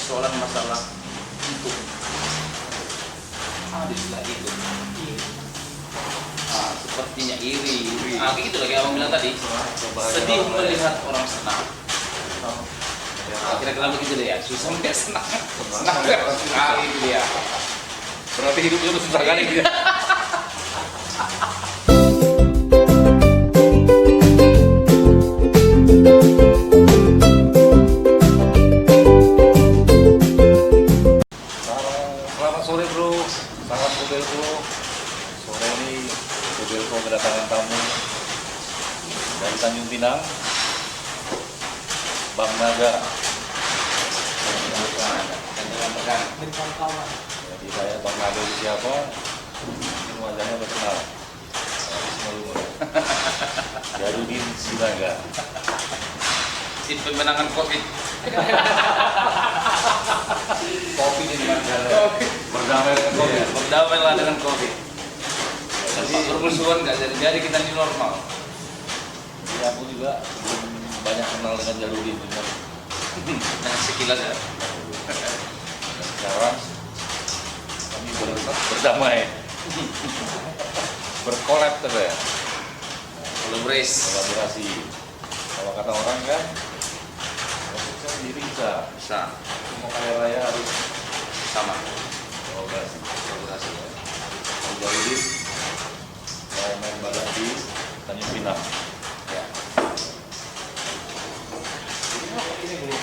persoalan masalah itu istilah itu. Sepertinya iri. Kayak gitu lagi abang bilang tadi. Sedih melihat orang senang. Kira-kira begitu deh ya. Susah nggak senang. Senang nggak sekali dia. Berarti hidupnya tuh susah kali dia. Selamat sore bro, sangat Kubel bro. Sore ini Kubel bro kedatangan tamu dari Tanjung Pinang, Bang Naga. Jadi saya Bang Naga itu siapa? Mungkin wajahnya udah kenal. Jarudin Sinaga. Tim pemenangan COVID. Kopi ini berdamai dengan Covid. Berdamailah dengan COVID. Jadi permusuhan nggak jadi kita ini normal. Jadi aku juga belum banyak kenal dengan Jarudin benar. Hanya sekilas ya. Sekarang kami berdamai, berkolab terus ya, kolaborasi. Kalau kata orang kan, sukses sendiri bisa. Mau kaya raya harus Sama. kolaborasi. Kalau Jarudin mau main badan di Tanjung Pinang. Ya. Ini bro,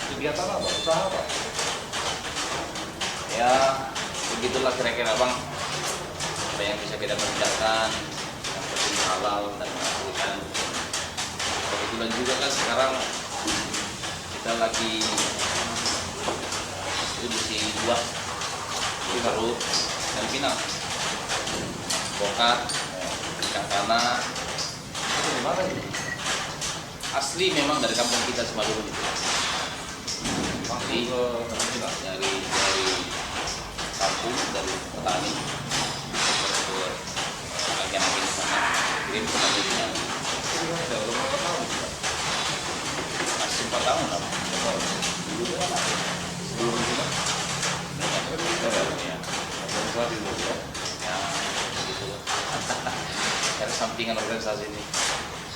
kegiatan apa? Usaha apa? Ya, begitulah kira-kira bang. Apa yang bisa kita kerjakan, yang penting halal dan menghasilkan. Kebetulan juga kan sekarang kita lagi produksi buah di Garut dan Pinang, bongkar, ikan tanah. Itu di mana ini? Asli memang dari kampung kita Semaluru itu. Masuk ke Tanjung Pinang. dari kampung, dari petani ke agen-agen sana, kirim ke Tanjungnya. Udah berapa tahun? Masih 4 tahun lah. Sebelum kita Ya, organisasi dulu ya. ya gitu. Dari sampingan organisasi ini.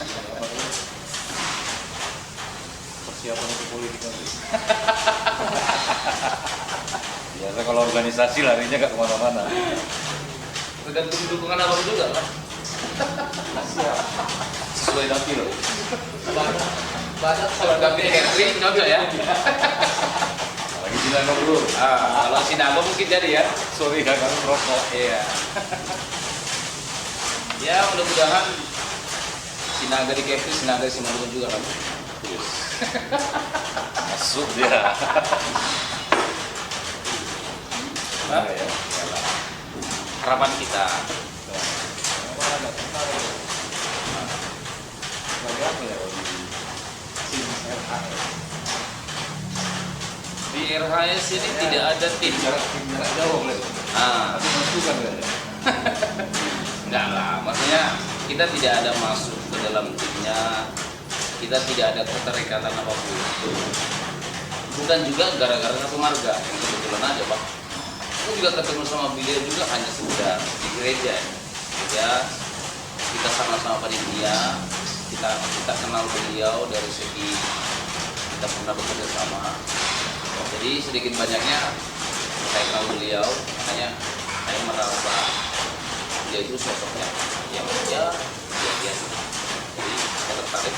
Apa tuh? Persiapan untuk politik nanti. Biasa kalau organisasi larinya nggak kemana-mana. Tergantung dukungan abang juga kan. Siap. Sesuai dapil. Banyak kalau kami catering cocok ya. Lagi Sinaga bro. Kalau Sinaga mungkin jadi ya. Sorry kan kami merokok. Iya. Ya mudah-mudahan Sinaga di catering, Sinaga di Semaluru juga kan. Masuk dia. Hah? Ya. Harapan kita. Mana nggak kenal ya? Sebagai apa ya kalau di tim RHS? Di RHS ini tidak ada tim. Tim jarak jauh lah. Tapi masukan kan ya? Enggak lah, maksudnya kita tidak ada masuk ke dalam timnya, kita tidak ada keterikatan apapun. Bukan juga gara-gara satu marga, yang kebetulan aja Pak. Aku juga ketemu sama beliau juga hanya sekedar di gereja. Ya, kita sama-sama panitia, kita kenal beliau dari segi kita pernah bekerja sama. Jadi sedikit banyaknya saya kenal beliau, makanya saya merasa dia itu sosoknya yang biasa. Jadi saya tertarik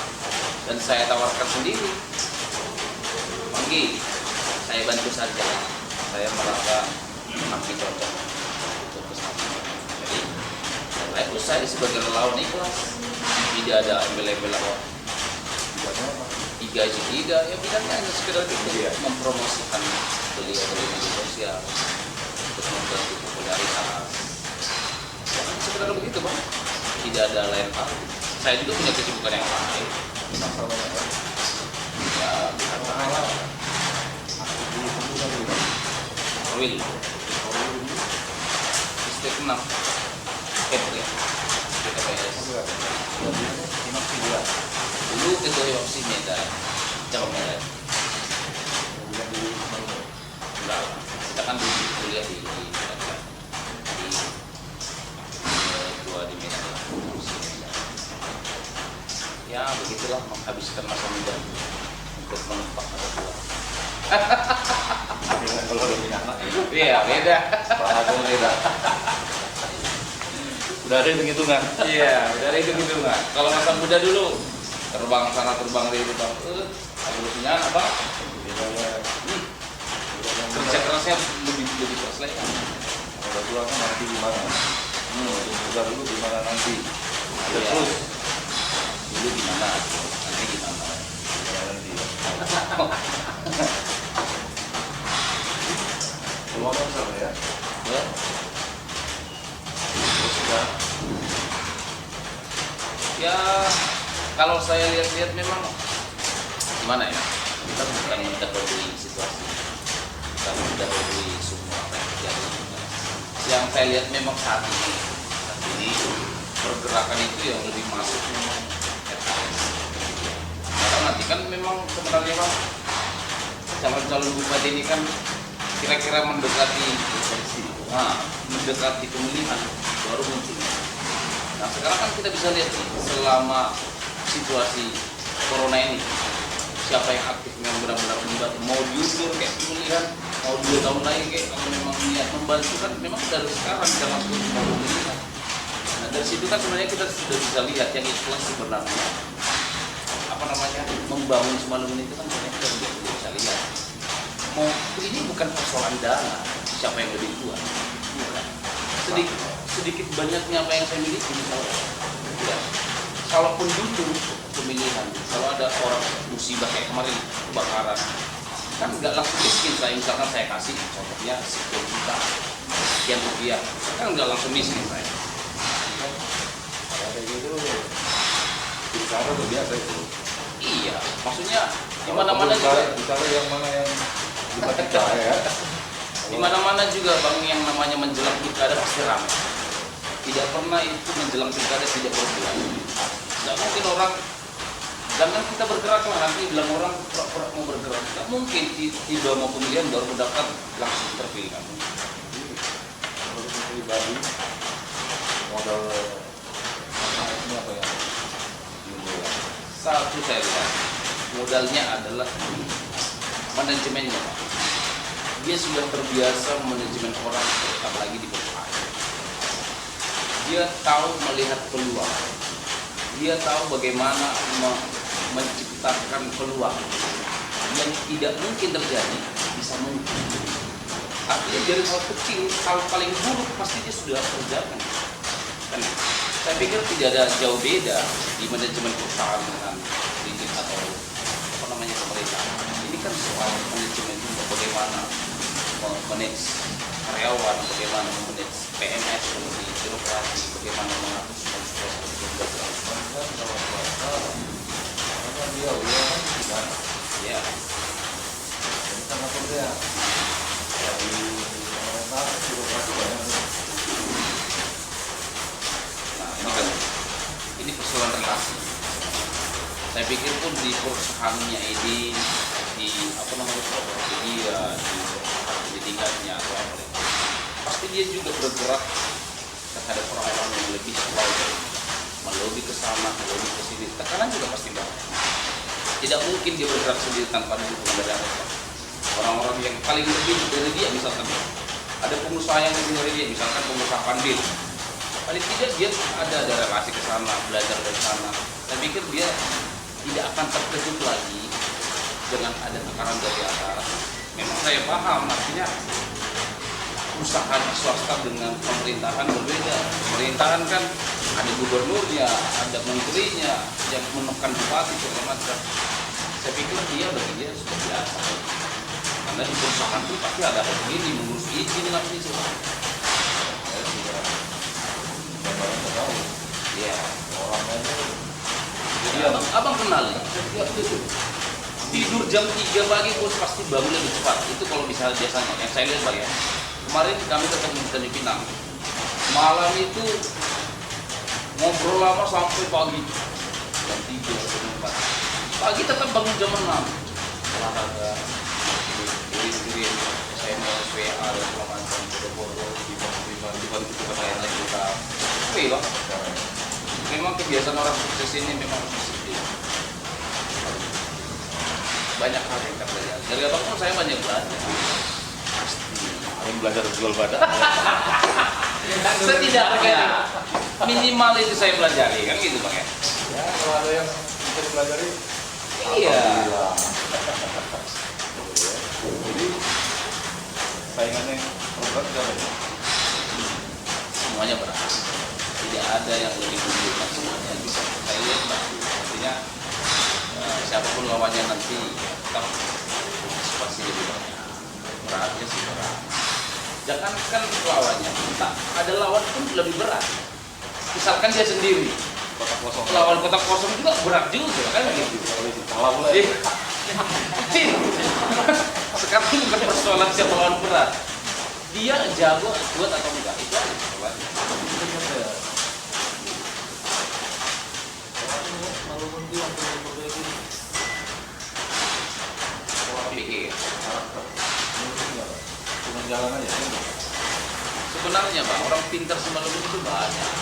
dan saya tawarkan sendiri. Manggi, saya bantu saja. Saya merasa hampir cocok untuk bersama. Jadi saya sebagai relawan ikhlas, tidak ada embel-embel apa. Gaji tidak, ya bidangnya hanya sekedar itu mempromosikan beliau dari media sosial untuk membantu popularitas. Jangan sekedar begitu Bang, tidak ada lain hal. Saya juga punya kesibukan yang lain. Ya, Will, Step 6, ya, PKPS. Dulu ketua Hewapsi Medan, cabang Medan. muda untuk menempat masa tua. Kalau udah punya anak ya. Iya, beda. Bahasa beda. Udah ada hitung-hitungan. Iya, dari itu gitu nggak. Kalau masa muda dulu terbang sana terbang dari bang, aku punya anak bang. Kerja kerasnya lebih keras lagi. Udah tua kan nanti gimana? Udah dulu gimana nanti? Ada Iya. terus. Dulu gimana, nanti gimana. Gimana nanti? Keluar sama ya. Ya, Terus udah. ya kalau saya lihat-lihat memang gimana ya, kita bukan mendahului situasi, kita mendahului semua apa yang terjadi. Yang saya lihat memang saat ini pergerakan itu yang lebih masuk memang RKS. Karena nanti kan memang sebenarnya bang, calon-calon bupati ini kan kira-kira mendekati pemilihan baru muncul. Nah sekarang kan kita bisa lihat nih, selama situasi corona ini siapa yang aktif yang benar-benar membantu, mau diundur kayak pemilihan, mau 2 tahun lagi kayak kalau memang niat membantu kan memang dari sekarang jangan tunggu mau pemilihan. Nah dari situ kan sebenarnya kita sudah bisa lihat yang ikhlas sebenarnya apa namanya membangun Simalungun itu kan sebenarnya kita sudah bisa lihat. Mau ini bukan persoalan dana siapa yang lebih kuat, bukan. Sedikit banyaknya apa yang saya miliki misalnya. Ya. Kalaupun dulu pemilihan, kalau ada orang musibah kayak kemarin kebakaran, kan nggak langsung miskin saya. Misalkan saya kasih contohnya sekian juta, sekian rupiah, kan nggak langsung miskin saya. Kayak gitu. Bicara udah biasa itu. Iya, maksudnya di mana-mana juga. Bicara yang mana yang kita percaya ya. Di mana-mana juga bang yang namanya menjelang pilkada pasti ramai. Tidak pernah itu menjelang pilkada tidak berbulan. Tidak mungkin orang, jangan kita bergerak lah nanti bilang orang pura-pura mau bergerak. Tidak mungkin tiba mau pemilihan baru mendaftar langsung terpilih kan. Menurut pribadi modal ini apa ya? Satu saya lihat modalnya adalah manajemennya Pak. Dia sudah terbiasa manajemen orang, apalagi di perusahaan. Dia tahu melihat peluang. Dia tahu bagaimana menciptakan peluang yang tidak mungkin terjadi bisa mungkin. Artinya dari hal kecil, hal paling buruk pasti dia sudah kerjakan. Kan? Saya pikir tidak ada jauh beda di manajemen perusahaan dengan politik atau apa namanya pemerintah. Ini kan soal manajemen juga bagaimana manage karyawan, bagaimana manage PNS seperti birokrasi, bagaimana mengatur semua Karena dia kan tidak. ya. Ini kan apa dia? Dari pemerintah birokrasi banyak. Nah ini kan ini persoalan relasi. Saya pikir pun di perusahaannya ini di apa namanya properti dia, di pendidikannya atau apa pasti dia juga bergerak terhadap orang-orang yang lebih slow, melobi ke sana, melobi ke sini. Tekanan juga pasti banyak. Tidak mungkin dia bergerak sendiri tanpa dukungan dari orang. Orang-orang yang paling lebih dari dia misalkan ada pengusaha yang lebih dari dia, misalkan pengusaha pandil. Paling tidak dia ada relasi ke sana, belajar dari sana. Saya pikir dia tidak akan terkejut lagi dengan ada tekanan dari atas. Memang saya paham, artinya usaha di swasta dengan pemerintahan berbeda. Pemerintahan kan ada gubernurnya, ada menterinya yang menekan bupati segala macam. Saya pikir dia bagi dia sudah biasa. Karena di perusahaan itu pasti ada begini, mengurus izin lah ini semua. Saya sudah banyak tahu. Iya. Orangnya itu Jadi abang kenal ya? Tidur jam 3 pagi bos pasti bangun lebih cepat. Itu kalau misalnya biasanya yang saya lihat bang ya. Kemarin kami ketemu di Tanjung Pinang. Malam itu ngobrol lama sampai pagi. Jam 3 jam 4. Pagi tetap bangun jam 6. Olahraga, kirim-kirim SMS, WA dan segala macam, foto-foto, tiba-tiba lain lagi kita. Oke bang. Memang kebiasaan orang sukses ini memang disiplin. banyak hal yang kita pelajari. Dari abang pun saya banyak belajar. Paling belajar jual badak. Setidaknya minimal itu saya pelajari kan gitu bang ya. Ya kalau ada yang bisa dipelajari. Iya. Alhamdulillah. Jadi saingannya berat siapa ya? Semuanya berat. Tidak ada yang lebih unggul, semuanya bisa. Saya lihat mbak, artinya siapapun lawannya nanti tetap pasti lebih banyak. Beratnya sih berat. Jangankan lawannya, tak ada lawan pun lebih berat. Misalkan dia sendiri, Kotak kosong. lawan kotak kosong juga berat juga kan gitu. Kalau kalah pula. Iya. Sekarang bukan persoalan siapa lawan berat. Dia jago, kuat atau enggak, itu aja persoalannya. Pikir. Cuma jalan aja. Sebenarnya bang, orang pintar Simalungun itu banyak.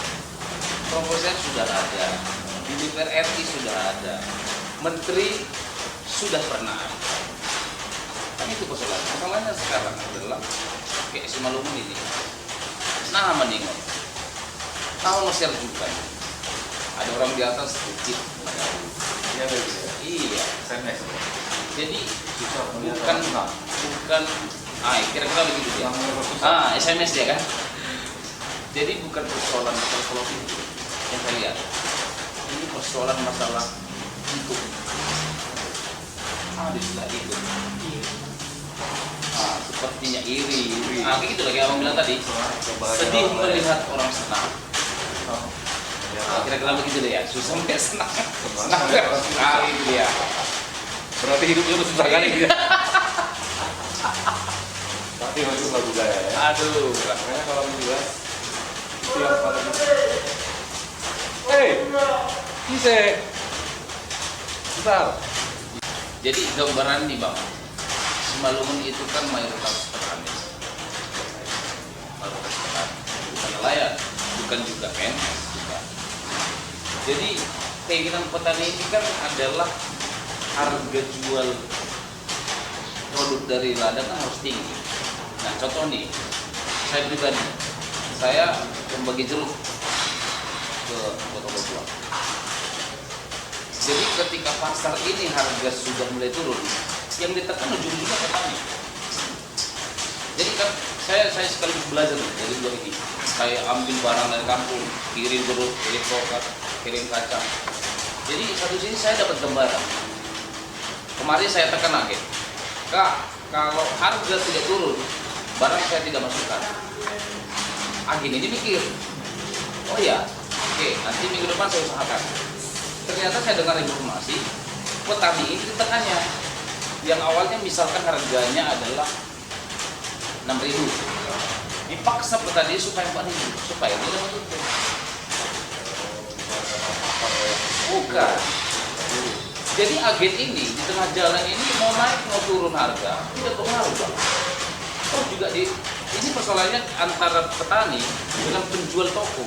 Profesor sudah ada, di DPR RI sudah ada, menteri sudah pernah ada. Kan itu persoalannya. Masalahnya sekarang adalah kayak Simalungun ini. Nah meningon, tahu Mesir juga. Ada orang di atas sedikit. Iya begitu ya. Iya. SMS. Jadi Susah melihat bukan orang. kira-kira begitu ya. SMS ya kan. Jadi bukan persoalan itu yang saya lihat. Ini persoalan masalah hidup. Istilah itu. Sepertinya iri. Kayak gitu lagi abang bilang tadi. Sedih melihat orang senang. Kira-kira begitu deh ya. Susah nggak senang. Senang nggak sekali dia. Berarti hidupnya udah susah kali gitu. Tapi itu lagu gaya ya. Aduh. Makanya kalau menjual itu yang paling. Bisa. Bentar. Jadi gambaran nih bang, Simalungun itu kan mayoritas petani, bukan nelayan, bukan juga PNS juga. Jadi keinginan petani ini kan adalah harga jual produk dari ladang kan harus tinggi. Nah contoh nih, saya pribadi, saya membagi jeruk ke kota Bogor. Jadi ketika pasar ini harga sudah mulai turun, yang ditekan ujung-ujungnya petani. Jadi kan saya sekaligus belajar dari dua ini. Saya ambil barang dari kampung, kirim jeruk, kirim kokak, kirim kacang. Jadi satu sini saya dapat gambaran. Kemarin saya tekan lagi, Kak, kalau harga tidak turun, barang saya tidak masukkan. Agen ini mikir, oh ya, oke, nanti minggu depan saya usahakan. Ternyata saya dengar informasi petani ini ditekannya yang awalnya misalkan harganya adalah 6.000, dipaksa petani supaya 4.000 supaya dia dapat untung. Bukan. Jadi agen ini di tengah jalan ini mau naik mau turun harga tidak pengaruh bang. Oh juga ini persoalannya antara petani dengan penjual toko.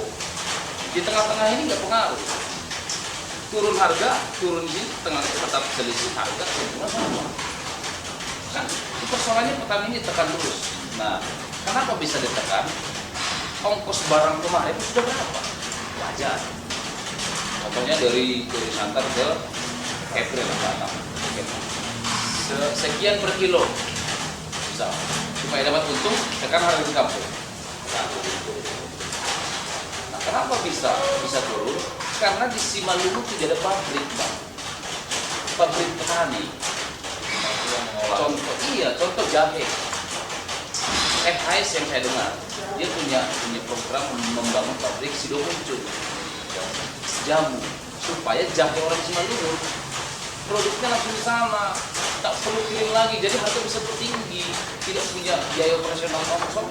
Di tengah-tengah ini nggak pengaruh. Turun harga, turun di tengah tetap selisih harga, semua sama. Kan persoalannya petani ini tekan terus. Nah, kenapa bisa ditekan? Ongkos barang kemarin sudah berapa? Wajar. Contohnya dari Santar ke Kepri Batam. Sekian per kilo. Misal, supaya dapat untung, tekan harga di kampung. Nah, kenapa bisa turun? Karena di Simalungun tidak ada pabrik, bang. Pabrik petani. Contoh jahe. FHS yang saya dengar, dia punya program membangun pabrik sidomuncul, jamu, supaya jahe orang Simalungun produknya langsung di sana, tak perlu kirim lagi, jadi harga bisa bertinggi, tidak punya biaya operasional ongkos.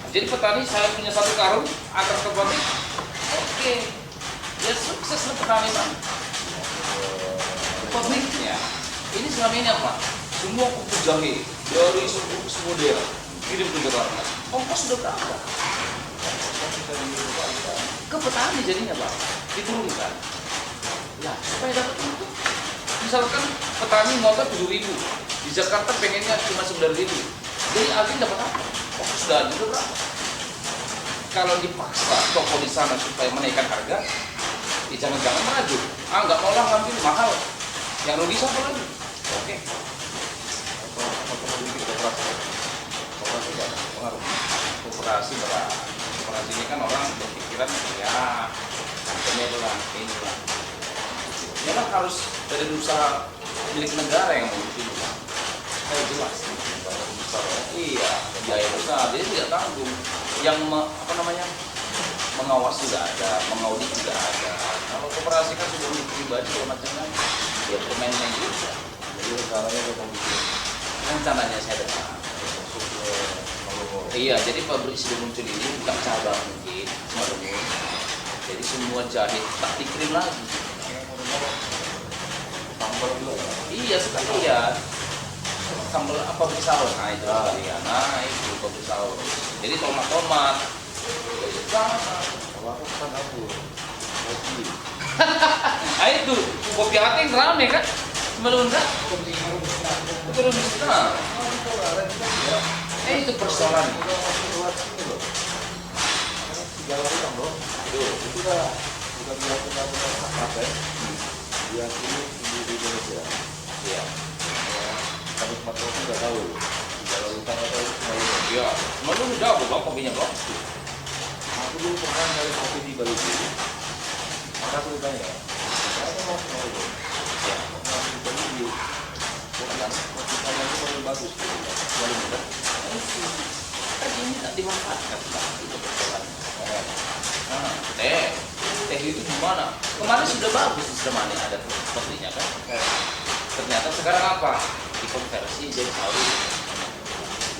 Jadi petani saya punya satu karung, antar ke pabrik, oke. Ya sukses lah petani bang. Pabriknya ini selama ini apa? Semua kuku jahe dari semua daerah kirim ke Jakarta. Ongkos sudah berapa? Ke petani jadinya bang, diturunkan. Ya supaya dapat untung. Misalkan petani motor 7.000, di Jakarta pengennya cuma 9.000. Jadi agen dapat apa? Oh, sudah ada berapa? Kalau dipaksa toko di sana supaya menaikkan harga, ya jangan-jangan maju. Nggak mau lah ngambil mahal. Yang rugi siapa lagi? Oke. Koperasi nggak pengaruh. Koperasi berat. Koperasi ini kan orang berpikiran ya inilah. Memang harus dari usaha milik negara yang mengikuti. Kayak jelas. Iya, biaya besar dia tidak tanggung. Yang mengawas juga ada, mengaudit juga ada. Kalau koperasi kan sudah milik pribadi macamnya, ya pemainnya juga. Jadi rencananya ke komisi. Rencananya saya dengar. Iya, jadi pabrik sudah muncul ini bukan cabang mungkin, jadi semua jahit tak dikirim lagi. Sambal juga. Iya sekalian. Sambal pabrik sahur, nah itu sekalian. Nah itu pabrik sahur. Jadi tomat. Kalau aku pesan dapur. Kopi. Nah itu kopi ating rame kan? Sebelum enggak? Terus nah. Itu persoalan. Itu dah bukan dilakukan apa? Dia ini di Indonesia. Iya. Tapi Sumatera pun nggak tahu. Di Jawa Utara atau Semaluman. Iya. Sebelum udah bang kopinya bang. Aku dulu pernah nyari kopi di Bali. Maka aku ditanya, saya mau Semaluman. Ya. Mau di Bali. Kopi saya itu paling bagus. Semaluman kan? Kan ini tak dimanfaatkan. Itu persoalan. Nah, teh itu gimana? Kemarin sudah bagus di Sermani ada pabriknya kan? Ternyata sekarang apa? Dikonversi jadi sawit.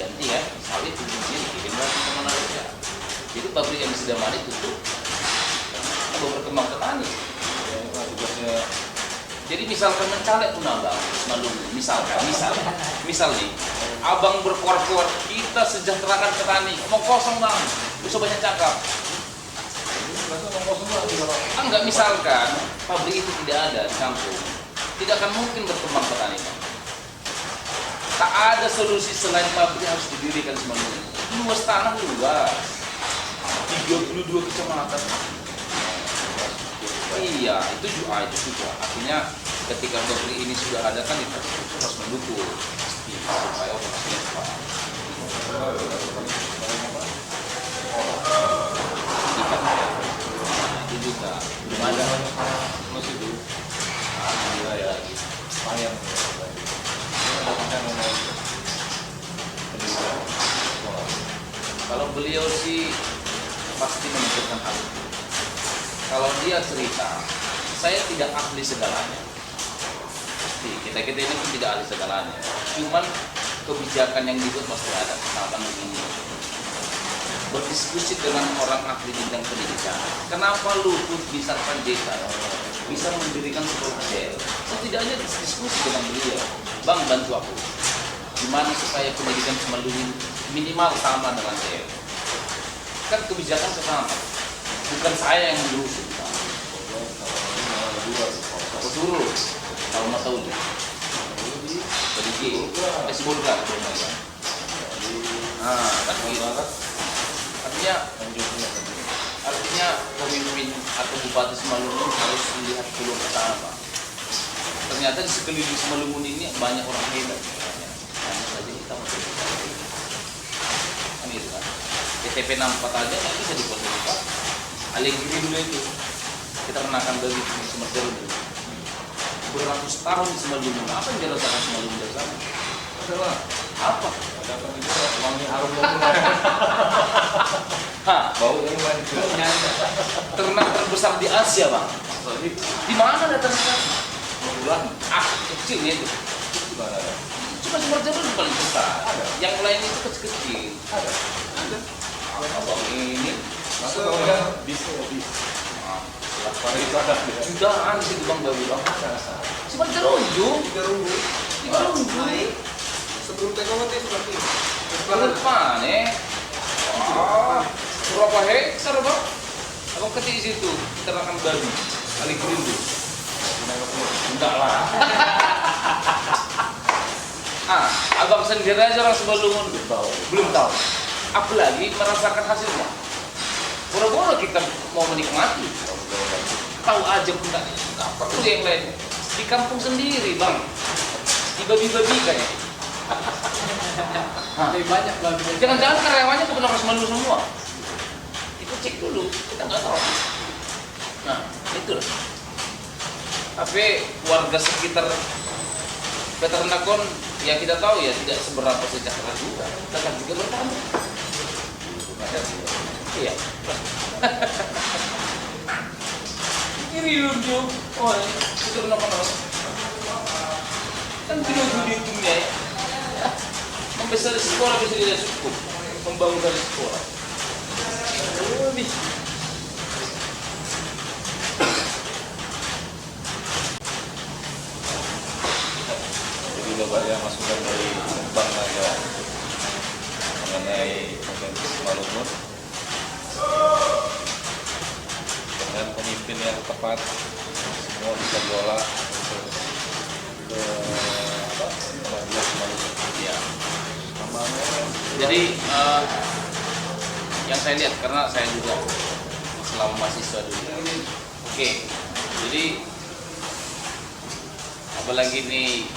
Ganti ya, sawit itu dikirim lagi ke Malaysia. Jadi pabrik yang di Sermani tutup. Kalau berkembang petani. Tugasnya Jadi misalkan mencalek pun abang, misal nih, abang berkuar-kuar, kita sejahterakan petani, omong kosong bang, bisa banyak cakap. Enggak, misalkan pabrik itu tidak ada di kampung, tidak akan mungkin berkembang petani bang. Tak ada solusi selain pabrik harus didirikan semuanya. Luas tanah luas, 32 kecamatan. Iya, itu juga. Artinya ketika pabrik ini sudah ada kan infrastruktur harus mendukung supaya operasinya cepat. Ikan, nah, itu juga belum ada. masih dulu. Alhamdulillah ya lagi. Lumayan. Kalau beliau sih pasti menunjukkan hal itu. Kalau dia cerita, saya tidak ahli segalanya. Kita ini pun tidak ahli segalanya. Cuman kebijakan yang dibuat pasti ada. Misalkan begini, berdiskusi dengan orang ahli bidang pendidikan. Kenapa Luhut bisa Panjaitan bisa mendirikan sekolah KCL? Setidaknya diskusi dengan beliau. Bang, bantu aku. Gimana supaya pendidikan Semalungun minimal sama dengan CL? Kan kebijakan sama. Bukan saya yang mengurusi. Aku suruh. Kalau mau tahu nih. Jadi Bulgar. Nah, tapi artinya pemimpin atau bupati Semalungun harus melihat peluang pertama. Ternyata di sekeliling Semalungun ini banyak orang hebat. Hanya saja kita mau kan itu kan. TTP 64 aja nggak bisa dibuat lupa. Alegri dulu itu kita menangkan dari Sumatera dulu. Beratus tahun di Semalungun. Apa yang dirasakan Semalungun dari sana? Adalah Apa? ada pemikiran wangi harum Hah? bau yang lain. Ternak terbesar di Asia bang. Di mana ada ternak? Bulan Kecilnya itu. itu mana ada? Cuma Sumatera itu paling besar. Ada. Yang lain itu kecil-kecil. Ada. Abang ini Masa kalau kan bis. Pada itu ada. jutaan sih bang babi bang. Cuma terunjuk. Terunjuk. Sebelum teknologi seperti itu. Depan berapa hektar bang? Abang ketik di situ ternakan babi. Alegri itu. enggak lah. Abang sendiri aja orang Simalungun belum tahu. Apalagi merasakan hasilnya. Boro-boro kita mau menikmati. Tahu aja pun nggak perlu yang lain. Di kampung sendiri bang, dibabi-babikan ya. Lebih banyak babi. Jangan-jangan karyawannya bukan orang Simalungun semua. Itu cek dulu, kita nggak tahu. Nah, itu lah. Tapi warga sekitar Peternakon ya kita tahu ya tidak seberapa sejahtera juga, tetap juga bertamu. Iya. Ini lucu. Oh, itu Peternakon. Kan video-videonya ya. Membesar sekolah bisa tidak cukup, membangun dari sekolah. Lebih. Coba ya masukan dari Bang Naga mengenai potensi Simalungun dengan pemimpin yang tepat, semua bisa diolah ke kemajuan Simalungun. Ya. Jadi yang saya lihat karena saya juga selama mahasiswa dulu. Oke. Jadi apalagi ini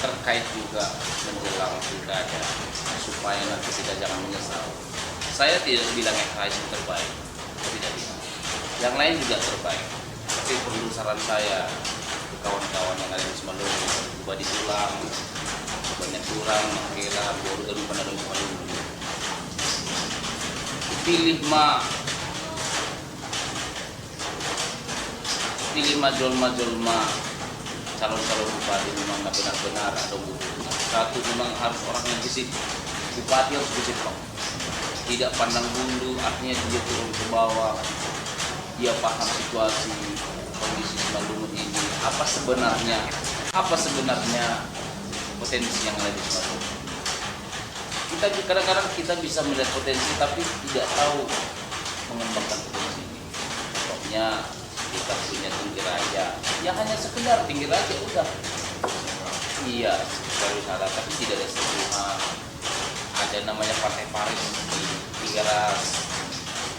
terkait juga menjelang pilkada supaya nanti kita jangan menyesal. Saya tidak bilang yang terbaik, tidak bilang. Yang lain juga terbaik. Tapi perlu saran saya ke kawan-kawan yang ada di Simalungun, coba disulang, banyak kurang, makailah baru dari pendanaan Simalungun. Pilih jolma calon-calon bupati memang benar-benar ada butuh. Satu memang harus orang yang gesit. Bupati harus gesit bang. Tidak pandang bulu, artinya dia turun ke bawah. Dia paham situasi kondisi Simalungun ini. Apa sebenarnya potensi yang ada di Simalungun. Kita kadang-kadang kita bisa melihat potensi tapi tidak tahu mengembangkan potensi ini. Contohnya kita punya tinggi raja, ya hanya sekedar tinggi raja udah. Iya, pariwisata tapi tidak ada sentuhan. Ada namanya Pantai Paris di Tigaras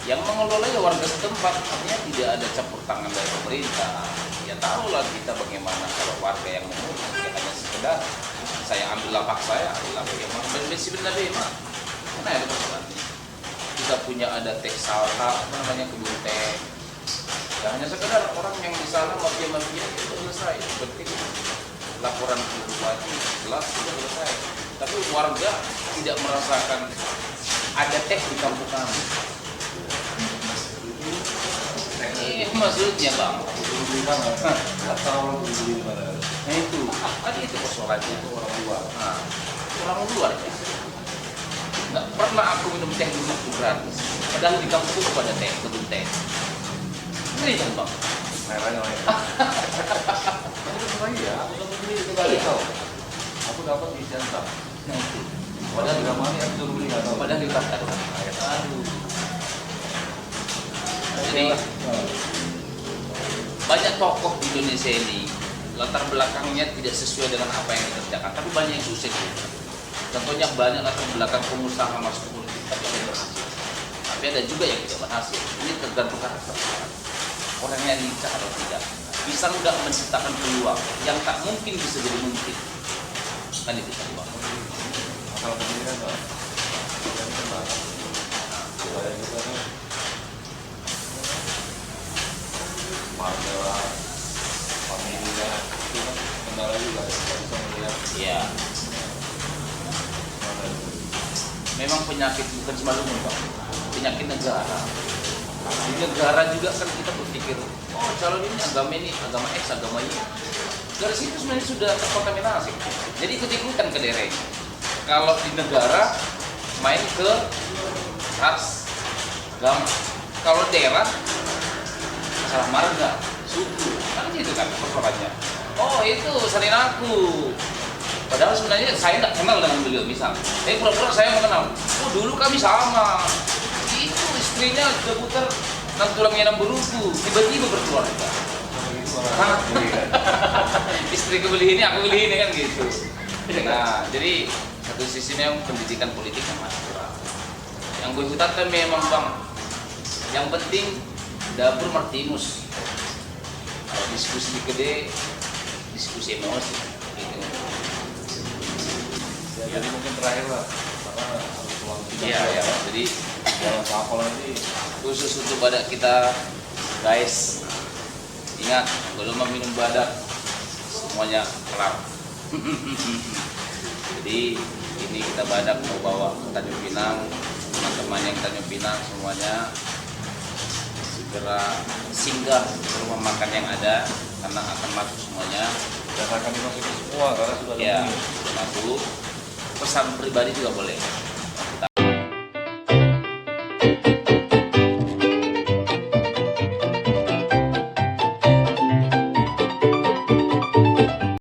yang mengelola ya warga setempat, artinya tidak ada campur tangan dari pemerintah. Ya tahulah kita bagaimana kalau warga yang mengurus, ya hanya sekedar saya ambil lapak saya, ambil lapak yang mana dan sebenarnya mana ada persoalannya. Kita punya ada teh sawah, namanya kebun teh. Ya, hanya sekedar orang yang di sana mafia-mafia itu selesai. Penting laporan ke bupati jelas sudah selesai. Tapi warga tidak merasakan ada teh di kampung kami. Ini maksudnya bang. Nggak tahu orang beli di mana. Nah itu, tadi itu persoalannya itu orang luar. Nah, orang luar ya. Nggak pernah aku minum teh di rumah gratis. Padahal di kampung itu ada teh, kebun teh. Ini kan bang. Merahnya lain. Iya, aku kan beli itu kali tahu. Aku dapat di Siantar. Nah itu. Padahal di mana aku suruh beli nggak tahu. Padahal di pasar. Aduh. Jadi banyak tokoh di Indonesia ini latar belakangnya tidak sesuai dengan apa yang dikerjakan, tapi banyak yang sukses juga. Contohnya banyak latar belakang pengusaha masuk politik tapi ada yang berhasil. Tapi ada juga yang tidak berhasil. Ini tergantung karakter orangnya lincah atau tidak. Bisa nggak menciptakan peluang yang tak mungkin bisa jadi mungkin. Kan itu kan bang. Masalah pendidikan bang. Supaya kita kan marga familia itu kan kendala juga kita bisa melihat Iya. mana itu. Memang penyakit bukan Simalungun bang, penyakit negara. Di negara juga kan kita berpikir, oh calon ini agama X, agama Y. Dari situ sebenarnya sudah terkontaminasi. Jadi ikut-ikutan ke daerah ini. Kalau di negara main ke ras, agama. Kalau daerah masalah marga, suku, kan gitu kan persoalannya. Oh itu salin aku. Padahal sebenarnya saya tidak kenal dengan beliau misal. Tapi pura-pura saya mengenal. Oh dulu kami sama. Itu istrinya sudah putar dan tulangnya 6 beruku. Tiba-tiba berkeluarga. malah beli kan. Istriku beli ini, aku beli ini kan gitu. Nah, jadi satu sisinya pendidikan politik yang masih kurang. Yang gue hutankan memang bang, yang penting dapur martimus. Kalau diskusi gede, diskusi emosi. Gitu. Ya, jadi mungkin terakhir lah, karena harus uang tidak. Iya, ya. Jadi Jangan apa nanti. khusus untuk badak kita, guys, ingat belum meminum badak semuanya kelar. Jadi ini kita badak mau bawa ke Tanjung Pinang, teman-teman yang Tanjung Pinang semuanya segera singgah ke rumah makan yang ada karena akan masuk semuanya. Dan akan dimasukin semua karena sudah Ya, lebih. masuk. Pesan pribadi juga boleh.